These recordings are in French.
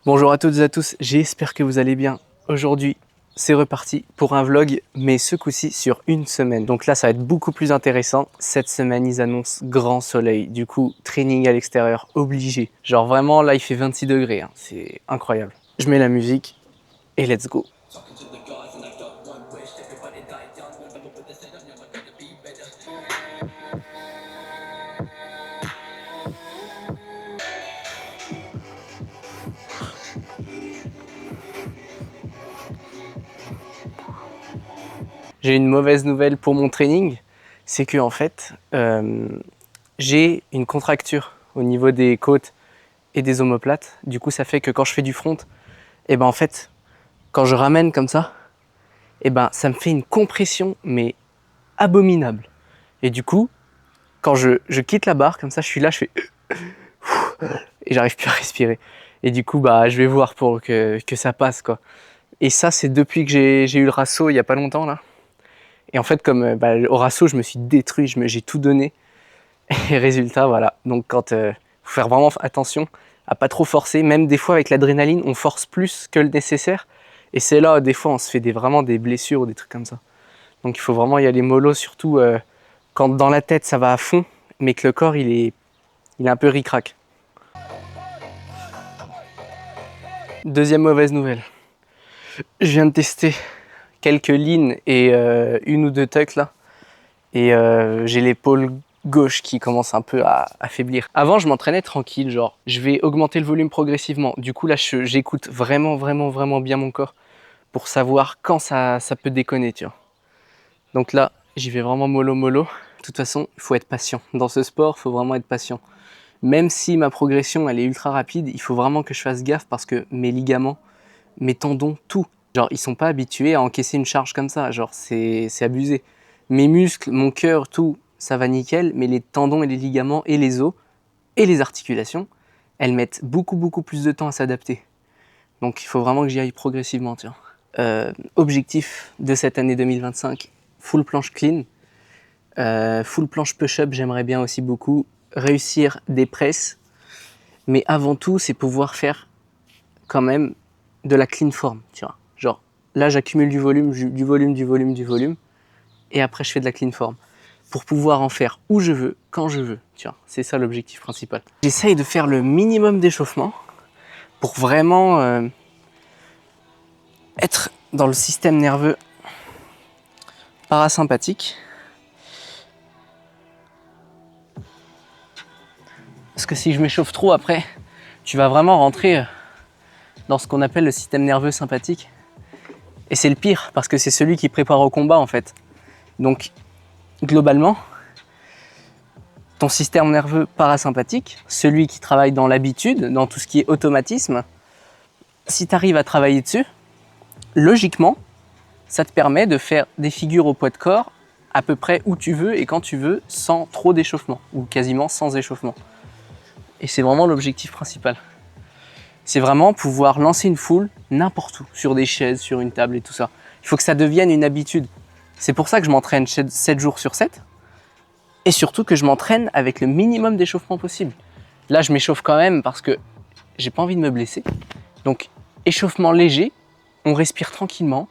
Bonjour à toutes et à tous, j'espère que vous allez bien. Aujourd'hui, c'est reparti pour un vlog, mais ce coup-ci sur une semaine. Donc là, ça va être beaucoup plus intéressant. Cette semaine, ils annoncent grand soleil. Du coup, training à l'extérieur, obligé. Genre vraiment, là, il fait 26 degrés. Hein. C'est incroyable. Je mets la musique et let's go. J'ai une mauvaise nouvelle pour mon training, c'est que en fait, j'ai une contracture au niveau des côtes et des omoplates. Du coup, ça fait que quand je fais du front, et ben en fait, quand je ramène comme ça, et ben ça me fait une compression mais abominable. Et du coup, quand je quitte la barre comme ça, je suis là, je fais et j'arrive plus à respirer. Et du coup, bah je vais voir pour que ça passe quoi. Et ça, c'est depuis que j'ai eu le Rasso il y a pas longtemps là. Et en fait, comme au Rasso, je me suis détruit, j'ai tout donné. Et résultat, voilà. Donc quand faut faire vraiment attention à pas trop forcer, même des fois avec l'adrénaline, on force plus que le nécessaire. Et c'est là, des fois, on se fait vraiment des blessures ou des trucs comme ça. Donc il faut vraiment y aller mollo, surtout quand dans la tête ça va à fond, mais que le corps il est un peu ric-rac. Deuxième mauvaise nouvelle, je viens de tester quelques lean et une ou deux tucks là, et j'ai l'épaule gauche qui commence un peu à affaiblir. Avant je m'entraînais tranquille, genre je vais augmenter le volume progressivement. Du coup là j'écoute vraiment bien mon corps pour savoir quand ça peut déconner, tu vois. Donc là j'y vais vraiment mollo. De toute façon il faut être patient. Dans ce sport il faut vraiment être patient. Même si ma progression elle est ultra rapide, il faut vraiment que je fasse gaffe parce que mes ligaments, mes tendons, tout, genre ils sont pas habitués à encaisser une charge comme ça, genre c'est abusé. Mes muscles, mon cœur, tout, ça va nickel, mais les tendons et les ligaments et les os et les articulations, elles mettent beaucoup plus de temps à s'adapter. Donc il faut vraiment que j'y aille progressivement, tiens. Objectif de cette année 2025, full planche clean, full planche push-up, j'aimerais bien aussi beaucoup, réussir des presses, mais avant tout c'est pouvoir faire quand même de la clean form, tu vois. Genre, là, j'accumule du volume, et après, je fais de la clean form. Pour pouvoir en faire où je veux, quand je veux, tu vois. C'est ça l'objectif principal. J'essaye de faire le minimum d'échauffement pour vraiment être dans le système nerveux parasympathique. Parce que si je m'échauffe trop après, tu vas vraiment rentrer dans ce qu'on appelle le système nerveux sympathique. Et c'est le pire, parce que c'est celui qui prépare au combat, en fait. Donc, globalement, ton système nerveux parasympathique, celui qui travaille dans l'habitude, dans tout ce qui est automatisme, si tu arrives à travailler dessus, logiquement, ça te permet de faire des figures au poids de corps à peu près où tu veux et quand tu veux, sans trop d'échauffement, ou quasiment sans échauffement. Et c'est vraiment l'objectif principal. C'est vraiment pouvoir lancer une foule n'importe où, sur des chaises, sur une table et tout ça. Il faut que ça devienne une habitude. C'est pour ça que je m'entraîne 7 jours sur 7. Et surtout que je m'entraîne avec le minimum d'échauffement possible. Là, je m'échauffe quand même parce que j'ai pas envie de me blesser. Donc, échauffement léger, on respire tranquillement,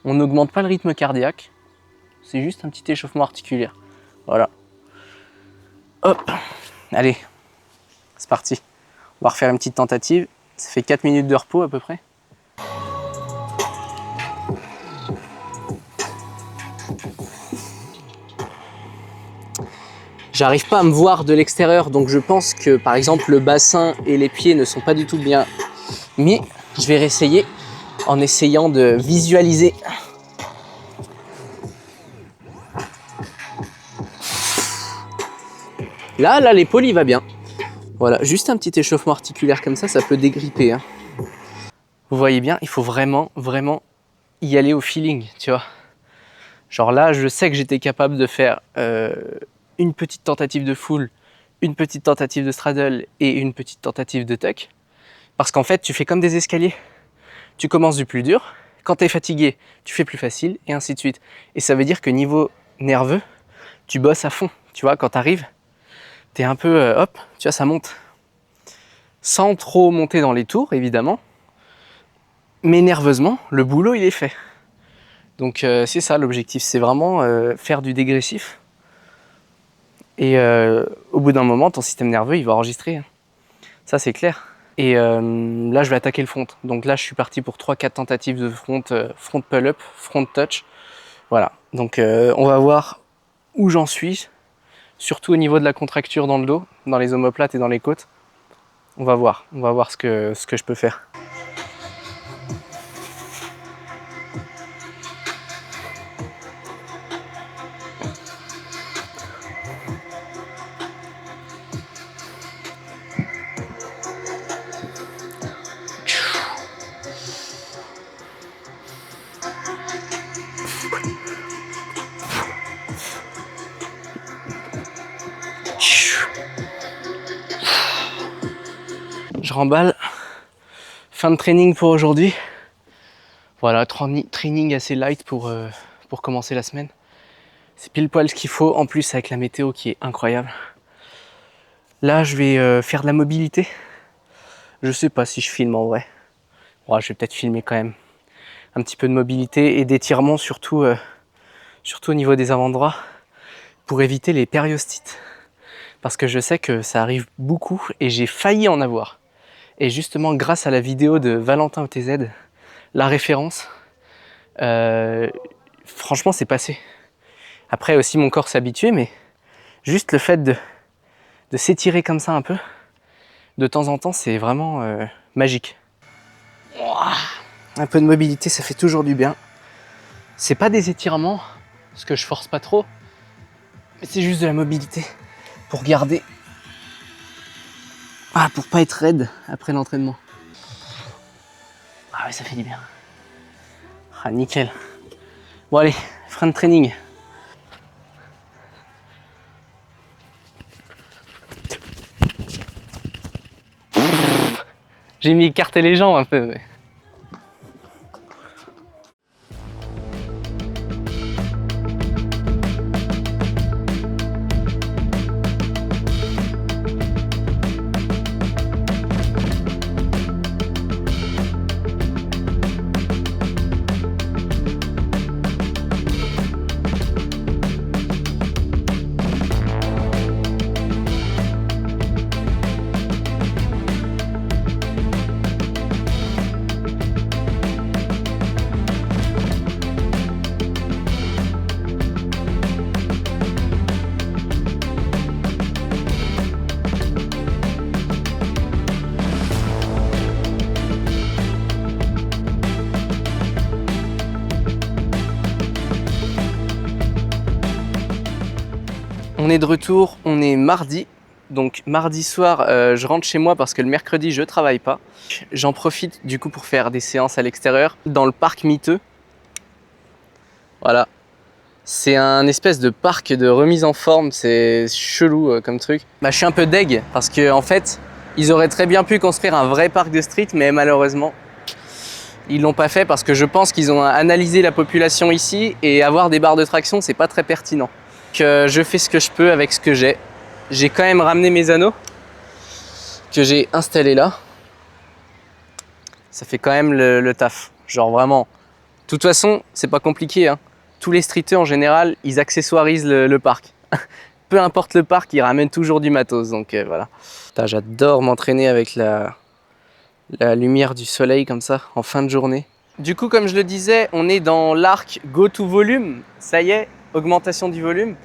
on n'augmente pas le rythme cardiaque. C'est juste un petit échauffement articulaire. Voilà. Hop, allez, c'est parti. On va refaire une petite tentative. Ça fait 4 minutes de repos à peu près. J'arrive pas à me voir de l'extérieur, donc je pense que par exemple le bassin et les pieds ne sont pas du tout bien mis. Je vais réessayer en essayant de visualiser. Là l'épaule il va bien. Voilà, juste un petit échauffement articulaire comme ça peut dégripper. Hein. Vous voyez bien, il faut vraiment y aller au feeling, tu vois. Genre là, je sais que j'étais capable de faire une petite tentative de full, une petite tentative de straddle et une petite tentative de tuck. Parce qu'en fait, tu fais comme des escaliers. Tu commences du plus dur, quand tu es fatigué, tu fais plus facile, et ainsi de suite. Et ça veut dire que niveau nerveux, tu bosses à fond. Tu vois, quand tu arrives, tu es un peu, hop, tu vois, ça monte. sans trop monter dans les tours, évidemment. Mais nerveusement, le boulot, il est fait. Donc c'est ça l'objectif, c'est vraiment faire du dégressif. Et au bout d'un moment, ton système nerveux, il va enregistrer. Ça, c'est clair. Et là, je vais attaquer le front. Donc là, je suis parti pour 3-4 tentatives de front pull-up, front touch. Voilà. Donc on va voir où j'en suis, surtout au niveau de la contracture dans le dos, dans les omoplates et dans les côtes. On va voir ce que je peux faire. Je remballe. Fin de training pour aujourd'hui. Voilà, training assez light pour commencer la semaine. C'est pile poil ce qu'il faut, en plus avec la météo qui est incroyable. Là, je vais faire de la mobilité. Je sais pas si je filme en vrai. Ouais, je vais peut-être filmer quand même. Un petit peu de mobilité et d'étirement, surtout au niveau des avant-bras, pour éviter les périostites. Parce que je sais que ça arrive beaucoup et j'ai failli en avoir. Et justement, grâce à la vidéo de Valentin OTZ, la référence, franchement, c'est passé. Après aussi, mon corps s'est habitué, mais juste le fait de s'étirer comme ça un peu, de temps en temps, c'est vraiment magique. Un peu de mobilité, ça fait toujours du bien. C'est pas des étirements, parce que je force pas trop, mais c'est juste de la mobilité pour garder. Pour pas être raide après l'entraînement. Ah ouais, ça fait du bien. Ah, nickel. Bon allez, fin de training. J'ai mis écarter les jambes un peu. Mais... On est de retour, on est mardi. Donc mardi soir, je rentre chez moi parce que le mercredi, je travaille pas. J'en profite du coup pour faire des séances à l'extérieur, dans le parc miteux. Voilà. C'est un espèce de parc de remise en forme, c'est chelou comme truc. Je suis un peu deg parce que en fait, ils auraient très bien pu construire un vrai parc de street, mais malheureusement, ils l'ont pas fait parce que je pense qu'ils ont analysé la population ici et avoir des barres de traction, c'est pas très pertinent. Donc, je fais ce que je peux avec ce que j'ai. J'ai quand même ramené mes anneaux que j'ai installés là. Ça fait quand même le taf. Genre vraiment. De toute façon, c'est pas compliqué, hein. Tous les streeters en général, ils accessoirisent le parc. Peu importe le parc, ils ramènent toujours du matos. Donc voilà. J'adore m'entraîner avec la lumière du soleil comme ça en fin de journée. Du coup, comme je le disais, on est dans l'arc Go to Volume. Ça y est, augmentation du volume.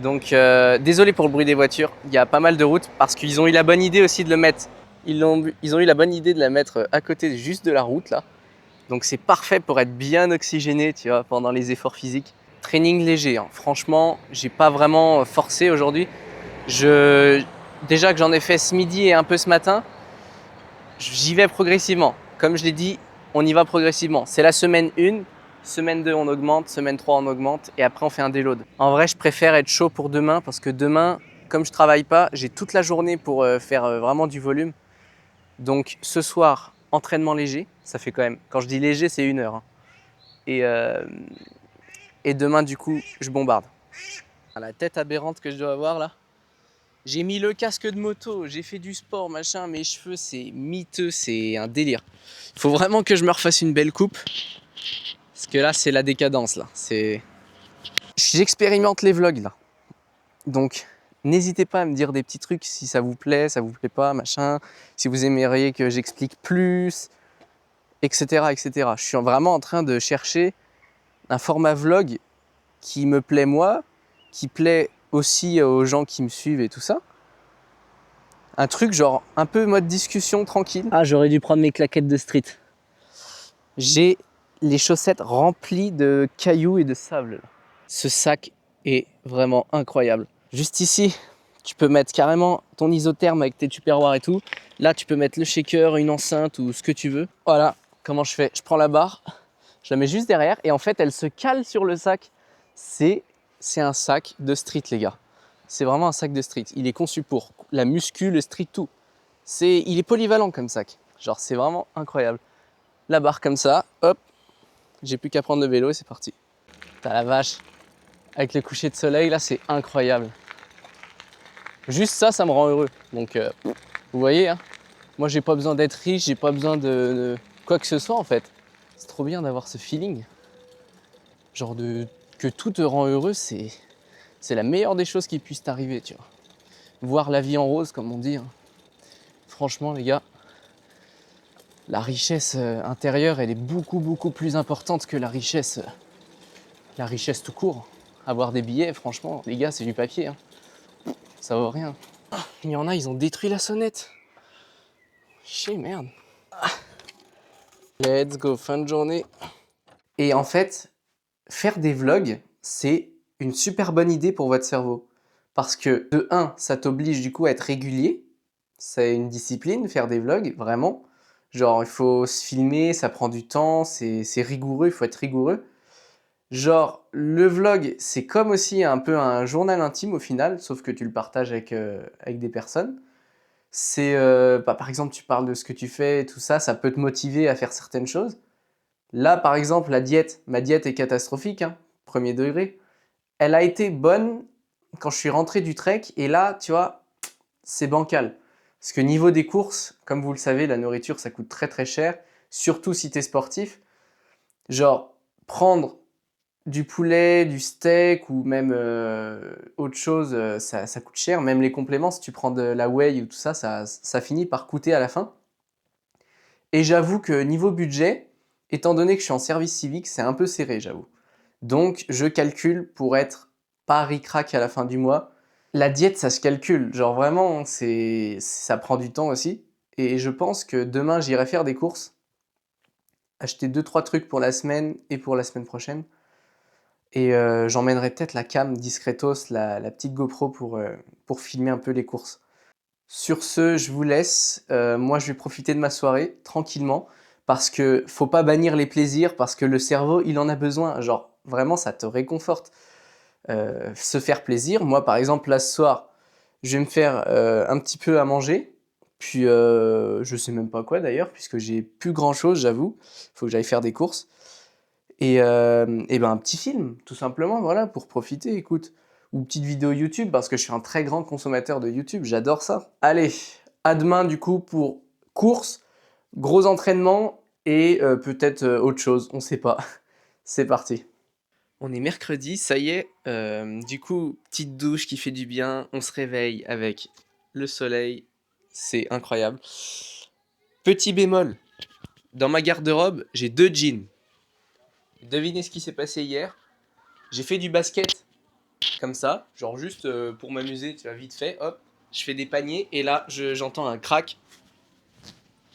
Donc désolé pour le bruit des voitures, il y a pas mal de routes parce qu'ils ont eu la bonne idée aussi de le mettre. Ils ont eu la bonne idée de la mettre à côté juste de la route là. Donc c'est parfait pour être bien oxygéné, tu vois, pendant les efforts physiques. Training léger, hein. Franchement, j'ai pas vraiment forcé aujourd'hui. Déjà que j'en ai fait ce midi et un peu ce matin, j'y vais progressivement. Comme je l'ai dit, on y va progressivement. C'est la semaine 1. Semaine 2, on augmente, semaine 3, on augmente et après on fait un déload. En vrai, je préfère être chaud pour demain parce que demain, comme je travaille pas, j'ai toute la journée pour faire vraiment du volume. Donc ce soir, entraînement léger, ça fait quand même, quand je dis léger, c'est 1 heure. Hein. Et demain, du coup, je bombarde. La tête aberrante que je dois avoir là. J'ai mis le casque de moto, j'ai fait du sport, machin, mes cheveux c'est miteux, c'est un délire. Faut vraiment que je me refasse une belle coupe. Parce que là c'est la décadence là. J'expérimente les vlogs là. Donc n'hésitez pas à me dire des petits trucs si ça vous plaît pas, machin. Si vous aimeriez que j'explique plus, etc., etc. Je suis vraiment en train de chercher un format vlog qui me plaît moi, qui plaît aussi aux gens qui me suivent et tout ça. Un truc genre un peu mode discussion tranquille. Ah, j'aurais dû prendre mes claquettes de street. J'ai les chaussettes remplies de cailloux et de sable. Ce sac est vraiment incroyable. Juste ici, tu peux mettre carrément ton isotherme avec tes tupperwares et tout. Là, tu peux mettre le shaker, une enceinte ou ce que tu veux. Voilà comment je fais. Je prends la barre, je la mets juste derrière et en fait, elle se cale sur le sac. C'est un sac de street, les gars. C'est vraiment un sac de street. Il est conçu pour la muscu, le street, tout. Il est polyvalent comme sac. Genre, c'est vraiment incroyable. La barre comme ça, hop, j'ai plus qu'à prendre le vélo et c'est parti. T'as la vache. Avec le coucher de soleil, là, c'est incroyable. Juste ça, ça me rend heureux. Donc, vous voyez, hein, moi, j'ai pas besoin d'être riche, j'ai pas besoin de quoi que ce soit, en fait. C'est trop bien d'avoir ce feeling. Genre, que tout te rend heureux, c'est la meilleure des choses qui puissent t'arriver, tu vois. Voir la vie en rose, comme on dit. Hein. Franchement, les gars, la richesse intérieure, elle est beaucoup, beaucoup plus importante que la richesse tout court. Avoir des billets, franchement, les gars, c'est du papier. Hein. Ça vaut rien. Il y en a, ils ont détruit la sonnette. Chier, merde. Let's go, fin de journée. Et en fait, faire des vlogs, c'est une super bonne idée pour votre cerveau. Parce que, de un, ça t'oblige du coup à être régulier. C'est une discipline, faire des vlogs, vraiment. Genre, il faut se filmer, ça prend du temps, c'est rigoureux, il faut être rigoureux. Genre, le vlog, c'est comme aussi un peu un journal intime au final, sauf que tu le partages avec des personnes. Par exemple, tu parles de ce que tu fais et tout ça, ça peut te motiver à faire certaines choses. Là, par exemple, ma diète est catastrophique, hein, premier degré. Elle a été bonne quand je suis rentré du trek, et là, tu vois, c'est bancal. Parce que niveau des courses, comme vous le savez, la nourriture, ça coûte très très cher, surtout si tu es sportif. Genre, prendre du poulet, du steak ou même autre chose, ça coûte cher. Même les compléments, si tu prends de la whey ou tout ça, ça finit par coûter à la fin. Et j'avoue que niveau budget, étant donné que je suis en service civique, c'est un peu serré, j'avoue. Donc, je calcule pour être pas ric-rac à la fin du mois. La diète, ça se calcule. Genre vraiment, ça prend du temps aussi. Et je pense que demain, j'irai faire des courses, acheter 2-3 trucs pour la semaine et pour la semaine prochaine. Et j'emmènerai peut-être la cam discretos, la petite GoPro pour filmer un peu les courses. Sur ce, je vous laisse. Moi, je vais profiter de ma soirée tranquillement parce que faut pas bannir les plaisirs parce que le cerveau, il en a besoin. Genre, vraiment, ça te réconforte. Se faire plaisir. Moi, par exemple, là, ce soir, je vais me faire un petit peu à manger. Puis, je sais même pas quoi d'ailleurs, puisque j'ai plus grand chose, j'avoue. Il faut que j'aille faire des courses. Et ben un petit film, tout simplement, voilà, pour profiter, écoute. Ou petite vidéo YouTube, parce que je suis un très grand consommateur de YouTube, j'adore ça. Allez, à demain du coup pour course, gros entraînement et peut-être autre chose, on sait pas. C'est parti. On est mercredi, ça y est. Du coup, petite douche qui fait du bien, on se réveille avec le soleil, c'est incroyable. Petit bémol, dans ma garde-robe, j'ai 2 jeans. Devinez ce qui s'est passé hier. J'ai fait du basket comme ça, genre juste pour m'amuser, tu vois, vite fait, hop, je fais des paniers et là j'entends un crack.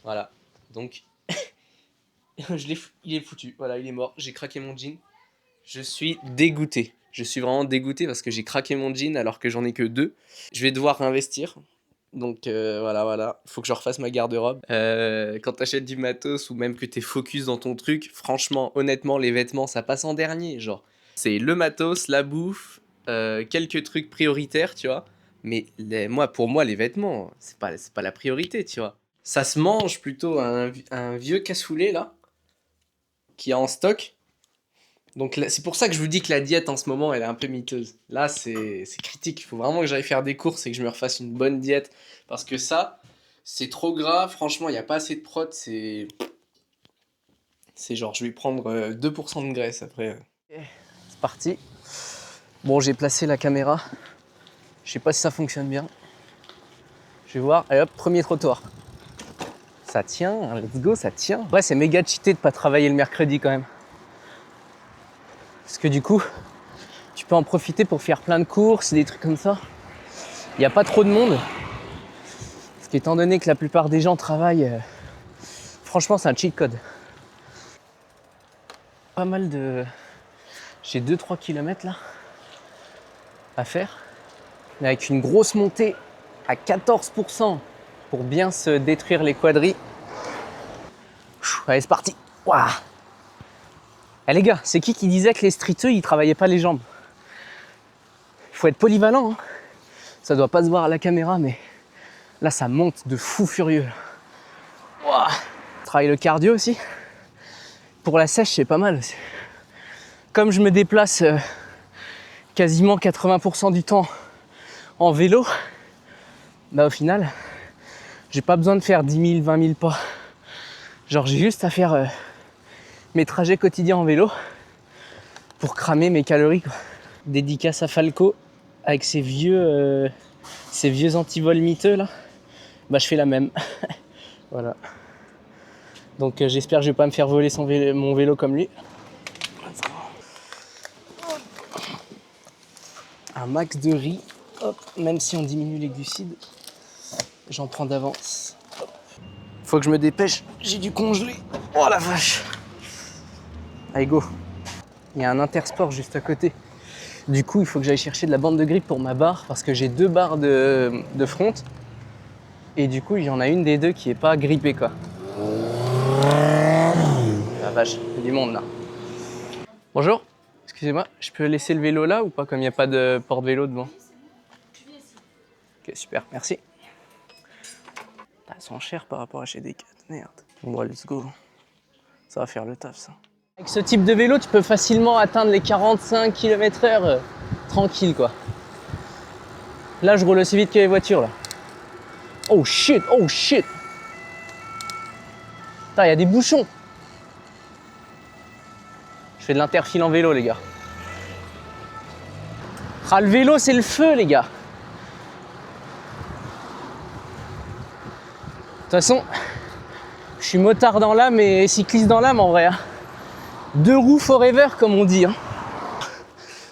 Voilà, donc il est foutu, voilà, il est mort, j'ai craqué mon jean. Je suis dégoûté, je suis vraiment dégoûté parce que j'ai craqué mon jean alors que j'en ai que 2. Je vais devoir investir. Donc voilà, faut que je refasse ma garde-robe. Quand t'achètes du matos ou même que t'es focus dans ton truc, franchement, honnêtement, les vêtements, ça passe en dernier, genre. C'est le matos, la bouffe, quelques trucs prioritaires, tu vois. Mais pour moi, les vêtements, c'est pas la priorité, tu vois. Ça se mange plutôt un vieux cassoulet, là, qui est en stock. Donc c'est pour ça que je vous dis que la diète en ce moment, elle est un peu miteuse. Là, c'est critique. Il faut vraiment que j'aille faire des courses et que je me refasse une bonne diète. Parce que ça, c'est trop gras. Franchement, il n'y a pas assez de prot. C'est genre, je vais prendre 2% de graisse après. C'est parti. Bon, j'ai placé la caméra. Je sais pas si ça fonctionne bien. Je vais voir. Allez hop, premier trottoir. Ça tient, let's go, ça tient. Ouais, c'est méga cheaté de pas travailler le mercredi quand même. Parce que du coup, tu peux en profiter pour faire plein de courses, des trucs comme ça. Il n'y a pas trop de monde. Parce qu'étant donné que la plupart des gens travaillent, franchement, c'est un cheat code. Pas mal de... J'ai 2-3 km là à faire. Mais avec une grosse montée à 14% pour bien se détruire les quadris. Allez, c'est parti. Waouh. Eh les gars, c'est qui disait que les streeteux, ils travaillaient pas les jambes? Il faut être polyvalent, hein. Ça doit pas se voir à la caméra, mais là, ça monte de fou furieux. Wow. Travaille le cardio aussi. Pour la sèche, c'est pas mal aussi. Comme je me déplace quasiment 80% du temps en vélo, bah au final, j'ai pas besoin de faire 10 000, 20 000 pas. Genre, j'ai juste à faire mes trajets quotidiens en vélo pour cramer mes calories, quoi. Dédicace à Falco avec ses vieux antivols miteux là. Bah je fais la même. Voilà. Donc j'espère que je vais pas me faire voler mon vélo comme lui. Un max de riz. Hop. Même si on diminue les glucides, j'en prends d'avance. Faut que je me dépêche. J'ai dû congeler. Oh la vache. Allez go. Il y a un intersport juste à côté. Du coup, il faut que j'aille chercher de la bande de grip pour ma barre parce que j'ai 2 barres de front. Et du coup, il y en a une des deux qui est pas grippée, quoi. Ah vache, il y a du monde là. Bonjour, excusez-moi, je peux laisser le vélo là ou pas comme il n'y a pas de porte-vélo devant? Ok, super, merci. Elles sont chères par rapport à chez Decathlon, merde. Bon, let's go. Ça va faire le taf, ça. Avec ce type de vélo, tu peux facilement atteindre les 45 km/h tranquille, quoi. Là, je roule aussi vite que les voitures, là. Oh shit, oh shit. Putain, il y a des bouchons. Je fais de l'interfile en vélo, les gars. Ah, le vélo, c'est le feu, les gars. De toute façon, je suis motard dans l'âme et cycliste dans l'âme, en vrai. Hein. 2 roues forever, comme on dit. Hein.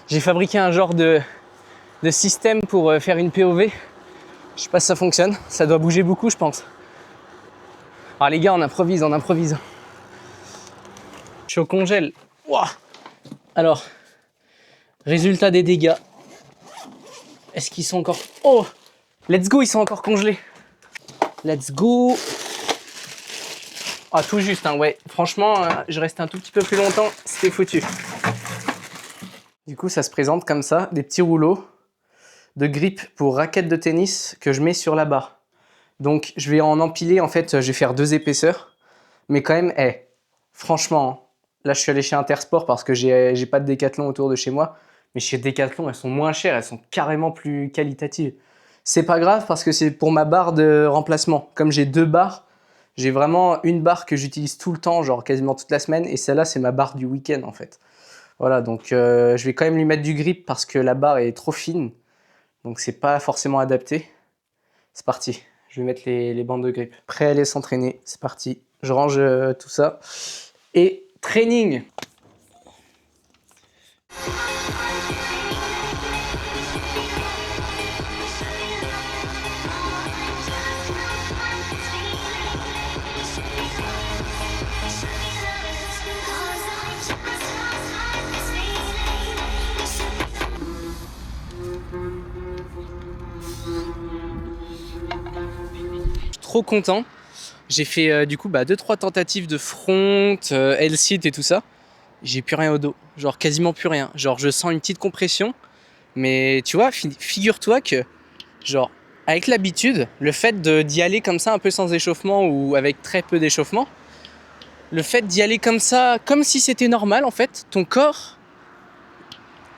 J'ai fabriqué un genre de système pour faire une POV. Je sais pas si ça fonctionne. Ça doit bouger beaucoup, je pense. Ah, les gars, on improvise, on improvise. Je suis au congèle. Wow. Alors, résultat des dégâts. Est-ce qu'ils sont encore... Oh, let's go, ils sont encore congelés. Let's go. Ah, tout juste, hein, ouais. Franchement, je restais un tout petit peu plus longtemps, c'était foutu. Du coup, ça se présente comme ça, des petits rouleaux de grip pour raquettes de tennis que je mets sur la barre. Donc, je vais en empiler, en fait, je vais faire 2 épaisseurs. Mais quand même, franchement, là, je suis allé chez Intersport parce que j'ai pas de Decathlon autour de chez moi. Mais chez Decathlon, elles sont moins chères, elles sont carrément plus qualitatives. C'est pas grave parce que c'est pour ma barre de remplacement. Comme j'ai 2 barres, j'ai vraiment une barre que j'utilise tout le temps, genre quasiment toute la semaine. Et celle-là, c'est ma barre du week-end, en fait. Voilà, donc je vais quand même lui mettre du grip parce que la barre est trop fine. Donc c'est pas forcément adapté. C'est parti, je vais mettre les bandes de grip. Prêt à aller s'entraîner, c'est parti. Je range tout ça. Et training. Trop content. J'ai fait du coup 2-3 tentatives de front, L-sit et tout ça. J'ai plus rien au dos, genre quasiment plus rien. Genre je sens une petite compression, mais tu vois, figure-toi que genre avec l'habitude, le fait d'y aller comme ça un peu sans échauffement ou avec très peu d'échauffement, le fait d'y aller comme ça, comme si c'était normal en fait, ton corps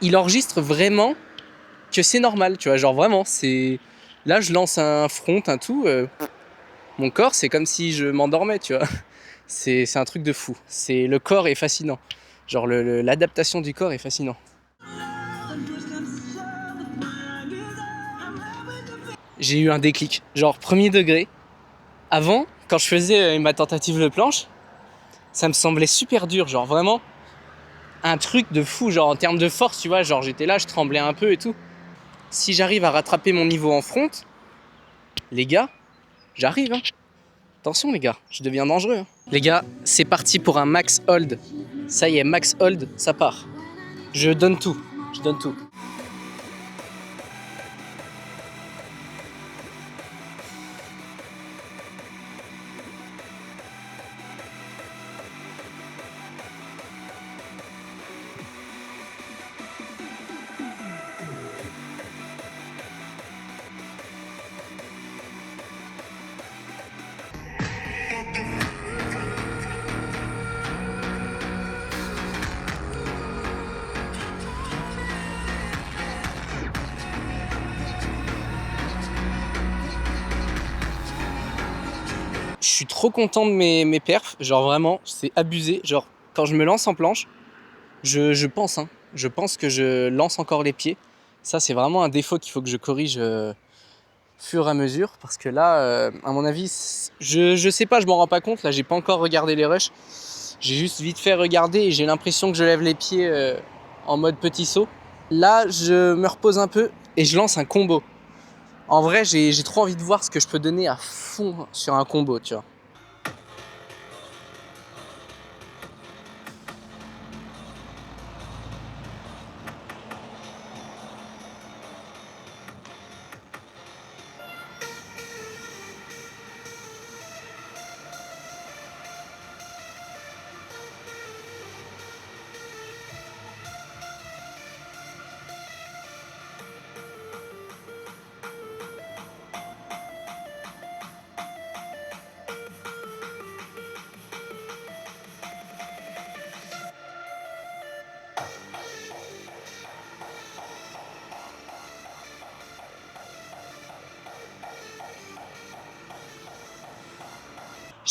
il enregistre vraiment que c'est normal, tu vois, genre vraiment, c'est... Là, je lance un front, un tout, mon corps, c'est comme si je m'endormais, tu vois. C'est un truc de fou. Le corps est fascinant. Genre, l'adaptation du corps est fascinant. J'ai eu un déclic, genre premier degré. Avant, quand je faisais ma tentative de planche, ça me semblait super dur, genre vraiment un truc de fou, genre en termes de force, tu vois, genre j'étais là, je tremblais un peu et tout. Si j'arrive à rattraper mon niveau en front, les gars, j'arrive, hein. Attention les gars, je deviens dangereux, hein. Les gars, c'est parti pour un max hold. Ça y est, max hold, ça part. Je donne tout, je donne tout. Je suis trop content de mes perfs, genre vraiment, c'est abusé. Genre, quand je me lance en planche, je pense, hein, je pense que je lance encore les pieds. Ça, c'est vraiment un défaut qu'il faut que je corrige fur et à mesure. Parce que là, à mon avis, je sais pas, je m'en rends pas compte. Là, j'ai pas encore regardé les rushs. J'ai juste vite fait regarder et j'ai l'impression que je lève les pieds en mode petit saut. Là, je me repose un peu et je lance un combo. En vrai, j'ai trop envie de voir ce que je peux donner à fond sur un combo, tu vois.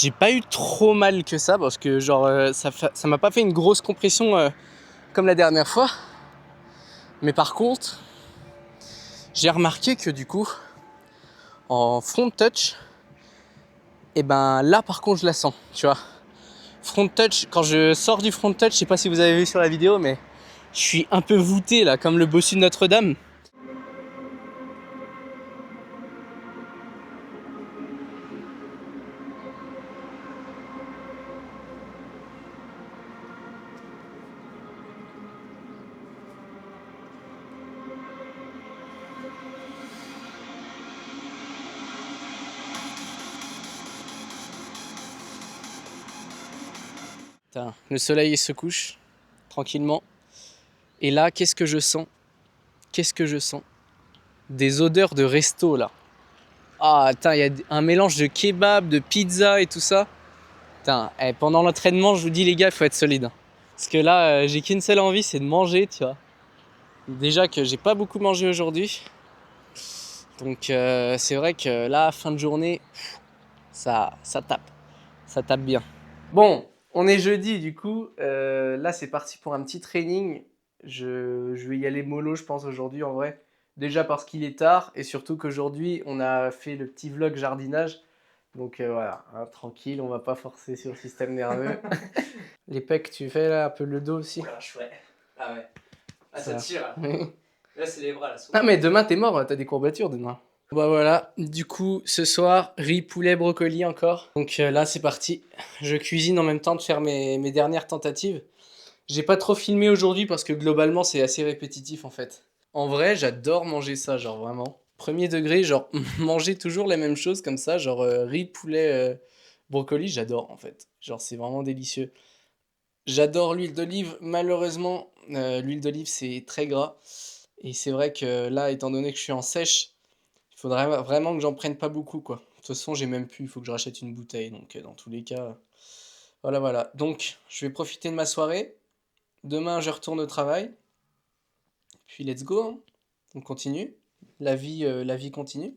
J'ai pas eu trop mal que ça parce que genre ça m'a pas fait une grosse compression comme la dernière fois. Mais par contre, j'ai remarqué que du coup, en front touch, et ben là par contre je la sens, tu vois. Front touch, quand je sors du front touch, je sais pas si vous avez vu sur la vidéo, mais je suis un peu voûté là, comme le bossu de Notre-Dame. Putain, le soleil se couche tranquillement. Et là, qu'est-ce que je sens? Qu'est-ce que je sens? Des odeurs de resto là. Ah, attends, il y a un mélange de kebab, de pizza et tout ça. Putain, pendant l'entraînement, je vous dis les gars, il faut être solide, hein. Parce que là, j'ai qu'une seule envie, c'est de manger, tu vois. Déjà que j'ai pas beaucoup mangé aujourd'hui. Donc c'est vrai que là, fin de journée, ça tape. Ça tape bien. Bon, on est jeudi du coup. Là, c'est parti pour un petit training. Je vais y aller mollo, je pense, aujourd'hui en vrai. Déjà parce qu'il est tard et surtout qu'aujourd'hui, on a fait le petit vlog jardinage. Donc voilà, hein, tranquille, on va pas forcer sur le système nerveux. Les pecs, tu fais là, un peu le dos aussi. Lâche, ouais. Ah ouais. Ah, ça Ça. tire là. Là, c'est les bras là. Ah mais demain t'es mort, t'as des courbatures demain. Bah voilà, du coup ce soir, riz, poulet, brocoli encore. Donc là c'est parti. Je cuisine en même temps de faire mes dernières tentatives. J'ai pas trop filmé aujourd'hui parce que globalement c'est assez répétitif en fait. En vrai j'adore manger ça, genre vraiment. Premier degré, genre manger toujours les mêmes choses comme ça, genre riz, poulet, brocoli, j'adore en fait. Genre c'est vraiment délicieux. J'adore l'huile d'olive, malheureusement l'huile d'olive c'est très gras. Et c'est vrai que là, étant donné que je suis en sèche, il faudrait vraiment que j'en prenne pas beaucoup, quoi. De toute façon, j'ai même plus, il faut que je rachète une bouteille. Donc, dans tous les cas, voilà, voilà. Donc, je vais profiter de ma soirée. Demain, je retourne au travail. Puis let's go, hein. On continue. La vie continue.